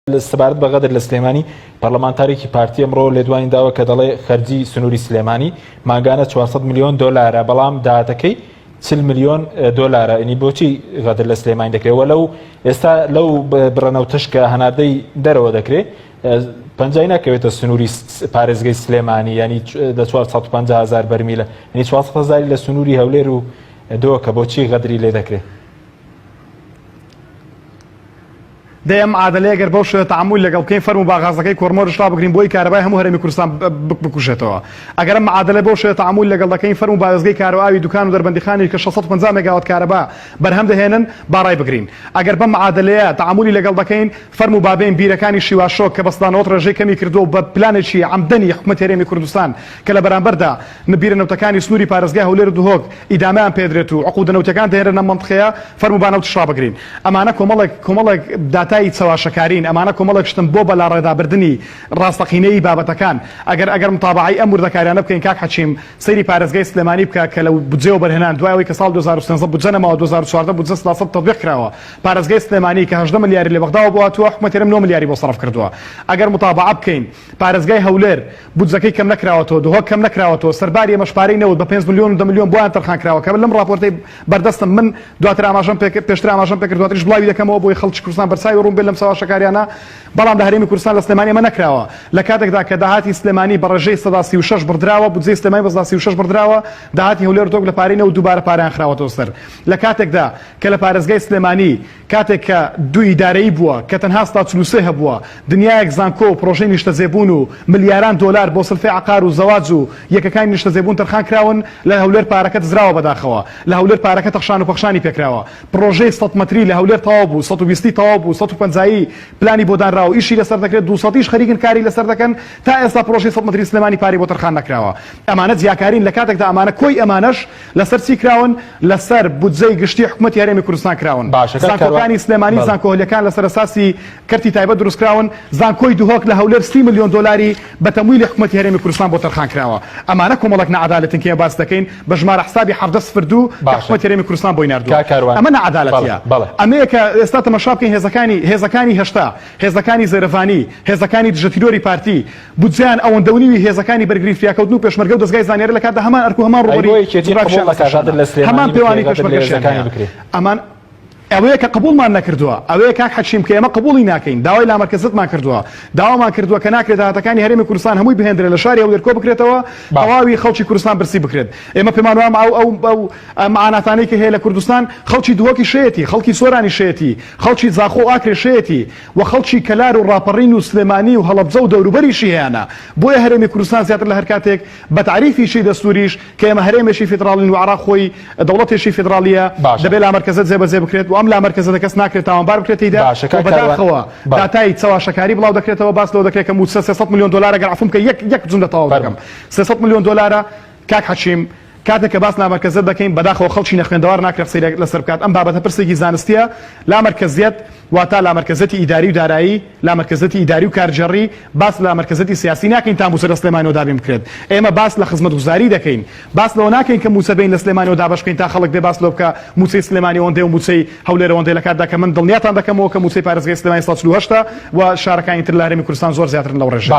سەبارەت بە غەدر لە سلێمانی پەرلەمانتارێکی پارتی ئەمڕۆ لێدوانی داوە کە دەڵێ خەرجی سنووری سلێمانی ماگانە 400 میلیۆن دۆلارە بەڵام داهاتەکەی 40 میلیۆن دۆلارە. ئینی بۆچی غەدر لە سلێمانی دەکرێتەوە؟ لەو ئێستا لەو بڕەنەوتش کە هەناردەی دەرەوە دەکرێت پەنجای ناکەوێتە سنووری پارێزگای سلێمانی، ینی 450,000 بەرمیلە، ینی 400,000 لە سنووری هەولێر و دۆ کە بۆچی غەدری لێ دەکرێت؟ دەیەم عادلەیەگەر بەو شێوە تەعامل لەگەڵ بکەین فەرمو باغازەکەی کۆرمۆر شتا بگرین بۆی کارەبای هەموو هەرێمی کوردستان بکوژێتەوە. ئەگەر ئەم عادلە بەو شێوە تەعامل لەگەڵ دەکەین فەرمو بارێزگای کارەباوی دوکان و دەربەندیخانی کە 650 مێگاوات کارەبا بەرهەم دەهێنن باڕای بگرین. ئەگەر بەم عادلەیە تەعاملی لەگەڵ دەکەین فەرمو بابێن بیرەکانی شیواشۆک کە بەستانەوەت ڕێژەی کەمی کردو بە پلانێکی عەمدەنی حکومەتی هەرێمی کوردستان کە لە بەرامبەردا بیرەنەوتەکانی سنووری پارێزگای هەولێر و دوهۆک ئیدامیان پێدرێت و عقودەنەوتەکان دەهێنە مەنطقەیە فەرمو بانەوت شڕا بگرین. ئەمانە کۆمەڵێک داتای چاواشەکارین، ئەمانە کۆمەڵێک شتن بۆ بەلا ڕێدابردننی ڕاستەقینەی بابەتەکان. ئەگەر متابعی ئەم وردەکاریانە بکەین کاک حەچیم سەیری پارێزگای سلێمانی بکە کە لەو بودجێەوە بەرهێنان دوایەوەی کە ساڵ 2013 بودجە نەماوە 2014 بودجە 300 تەطبیق کراوە. پارێزگای سلێمانی کە 18 ملیاری لە بەغداوە بواتوە حکومەتی هەرێم 9 ملیاری بۆ سەرف کردووە. ئەگەر متابعە بکەین پارێزگای هەولێر بودجەکەی کەم نەکراوەتەوە، دوهۆک کەم نەکراوەتەوە، سەرباری ئەمەشپارەی نەوت بە 5 میلیۆن و 10 میلیۆن بۆیان تەرخان کراوە کە لەم راپۆرتەی بەردەستم من دواتر ئاماژەم پێشتر ئاماژەم پێکرد دواتریش بڵاوی دەکەمەوە بۆی خەڵکی کوردستان بەرچاوی ڕوون بێت لەم سەواشەکاریانە. بەڵام لە هەرێمی کوردستان لە سلێمانی ئەمە نەکراوە. لە کاتێکدا کە داهاتی سلێمانی بە ڕێژەی 36 بردراوە، بودجەی سلێمانی بە 36 بردراوە، داهاتی هەولێر تۆک لە پارەی دووبارە پارەیان خراوەتەوە سەر. لە کاتێکدا کە لە پارێزگای سلێمانی کاتێک کە دوو ئیدارەیی بووە کە تەنها 43 هەبووە، دنیایەک زانکۆ و پرۆژەی نیشتەجێبوون و ملیاران دۆلار بۆ سلفەی عقار و زەواج و یەکەکانی نیشتەجێبوون تەرخان کراون، لە هەولێر پارەکە دزراوە بەداخەوە، لە هەولێر پارەکە تەخشان و پەخشانی پێکراوە. پرۆژەی 100 مەتری لە هەولێر تەواو بوو، 120 تەواو بوو، 150 پلانی بۆ دانراوە، ئیشی لەسەر دەکرێت، 200 خەریکن کاری لەسەر دەکەن، تا ئێستا پرۆژەی 100 مەتری سلێمانی پاری بۆ تەرخان نەکراوە. ئەمانە جیاکارین لە کاتێکدا ئەمانە کۆی ئەمانەش لەسەر چی کراون؟ لەسەر بودجەی گشتی حکومەتی هەرێمی کوردستان کراون. زانکۆکانی سلێمانی زانکۆهۆلیەکان لەسەر ئەساسی کەرتی تایبەت دروست کراون. زانکۆی دوهۆک لە هەولێر 30 میلیۆن دۆلاری بە تەمویلی حکومەتی هەرێمی کوردستان بۆ تەرخان کراوە. ئەمانە کۆمەڵێک نەعەدالەتن کە باس دەکەین بە ژمارە حسابی 702 حکومەتی هەرێمی کوردستان بۆی ناردووە. ئەمە نەعەدالەتیە. ئەمەیە کە ئێستا تەماشا بکەین هێزەکانی هێشتا، هێزەکانی زێرەفانی، هێزەکانی دژەتیرۆری پارتی بودجیان ئەوەندەونیوی هێزەکانی بەرگری فریاکەوتن و پێشمەرگە و دەستگای زانیاری لە کاتدا هەمان ئەرک و هەمان ڕۆبەری هەمان پێوانی پێشمەرگەشیان ئەمان ئەوەیە کە قبولمان نەکردووە، ئەوەیە کاک حەچیم کە ئێمە قبوڵی ناکەین، داوای لامەرکەزتمان کردووە، داوامان کردووە کە ناکرێت داهاتەکانی هەرێمی کوردستان هەمووی بهێنرێت لە شاری هەولێر کۆ بکرێتەوە، تەواوی خەڵکی کوردستان برسی بکرێت. ئێمە پێمان وایە ئەو معاناتانەی کە هەیە لە کوردستان خەڵکی دووەکی شێتی، خەڵکی سۆرانی شێتی، خەڵکی زاخۆ ئاکرێ شێتی و خەڵکی کەلار و ڕاپەڕین و سلێمانی و هەڵەبجە و دەوروبەریشی هەیەە. بۆیە هەرێمی کوردستان زیاتر لە هەر کاتێک بە تعریفیشی دەستوریش کە ئێمە هەرێمێکی فیدراڵین و عێراق خۆی دەوڵەتێکی فیدراڵیە دەبێت لامەرکەزە جێبەجێ بکرێت و ئەم لامەرکەزە کەس ناکرێت تاوانبار بکرێتیدا بەداخەوە داتای چاواشەکاری بڵاو دەکرێتەوە، باس لەوە دەکرێت کە 300 میلیۆن دۆلار ئەگەر عەفوم کە یەک جملە تەواو دەکەم 300 میلیۆن دۆلارە کاک حەچیم کاتێک کە باس لامەرکەزەت دەکەین بەداخەوە خەڵکی نەخوێندەوار ناکرێت قسەی لەسەر بکات. ئەم بابەتە پرسێکی زانستیە. لامەرکەزیەت واتە لامەرکەزەتی ئیداری و دارایی، لامەرکەزەتی ئیداری و کارجەڕی، باس لامەرکەزەتی سیاسی ناکەین تا موسە لە سلێمانیەوە دابین بکرێت. ئێمە باس لە خزمەتگوزاری دەکەین، باس لەوە ناکەین کە موسە بین لە سلێمانیەوە دابەش بکەین تا خەڵک بێ باس لەوە بکە موچەی سلێمانی ئەوەندەی و موچەی هەولێر ئەوەندەی لە کاتدا کە من دڵنیاتان دەکەمەوە کە موچەی پارێزگای سلێمانی 148 و شارەکانی تر لە هەرێمی کوردستان زۆر زیاترن لەو ڕێژە.